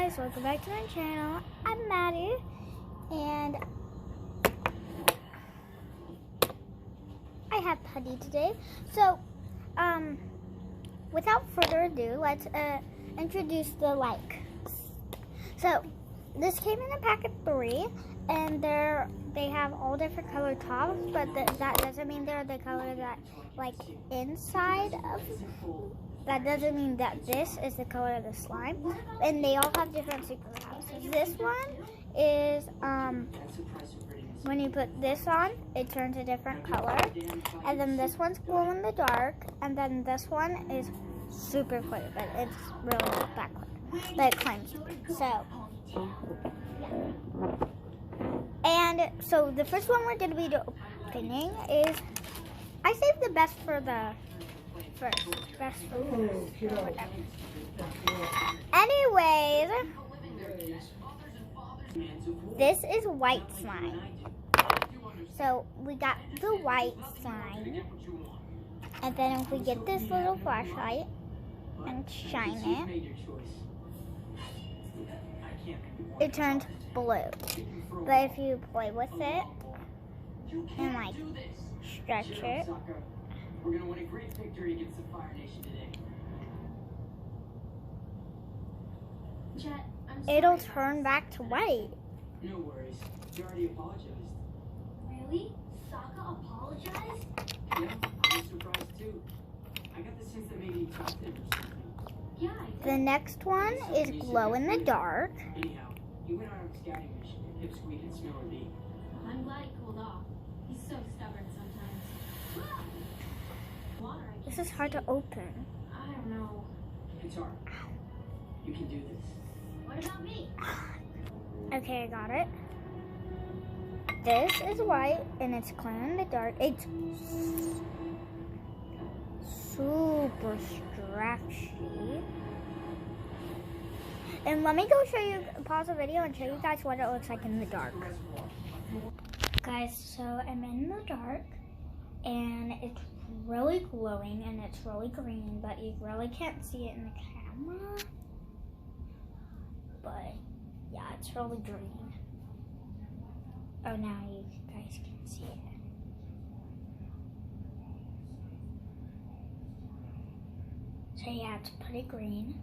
guys, welcome back to my channel. I'm Maddie, and I have putty today. So, without further ado, let's introduce the likes. So, this came in a pack of 3, and they have all different color tops, but that doesn't mean they're the color that, like, inside of. That doesn't mean that this is the color of the slime. And they all have different superpowers. This one is, when you put this on, it turns a different color. And then this one's glow in the dark. And then this one is super clear, but it's really not that clear. But it claims to be. So, and so the first one we're going to be opening is, I saved the best for the first. Anyways, this is white slime. So we got the white slime, and then if we get this little flashlight and shine it, it turns blue. But if you play with it and like stretch it, we're going to win a great victory against the Fire Nation today. Chat, it'll turn back to white. No worries. You already apologized. Really? Sokka apologized? Yeah, I was surprised too. I got the sense that maybe he talked to him or something. Yeah, the next one is glow in the dark. Anyhow, he went on a scouting mission and Pipsqueak and Snow and me. I'm glad he cooled off. He's so stubborn sometimes. This is hard to open. I don't know. It's hard. You can do this. What about me? Okay, I got it. This is white and it's clear in the dark. It's super stretchy. And let me go show you, pause the video and show you guys what it looks like in the dark. Guys, so I'm in the dark and it's really glowing and it's really green, but you really can't see it in the camera. But yeah, it's really green. Oh, now you guys can see it. So yeah, it's pretty green.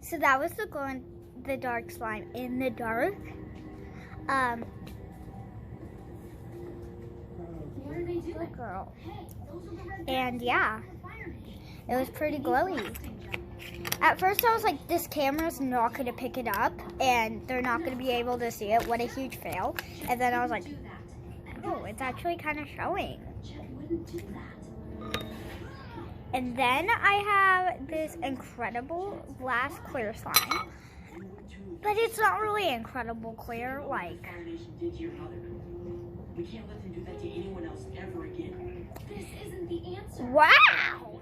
So that was the glow in the dark slime in the dark. Good girl. And yeah, it was pretty glowy. At first I was like, this camera's not going to pick it up and they're not going to be able to see it. What a huge fail. And then I was like, oh, it's actually kind of showing. And then I have this incredible glass clear slime. But it's not really incredible clear, like. We can't let them do that to anyone else ever again. This isn't the answer. Wow!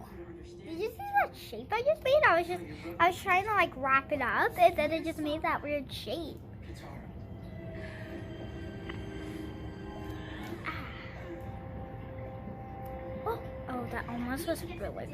Did you see that shape I just made? I was trying to like wrap it up and then it just made that weird shape. Oh, that almost was really good.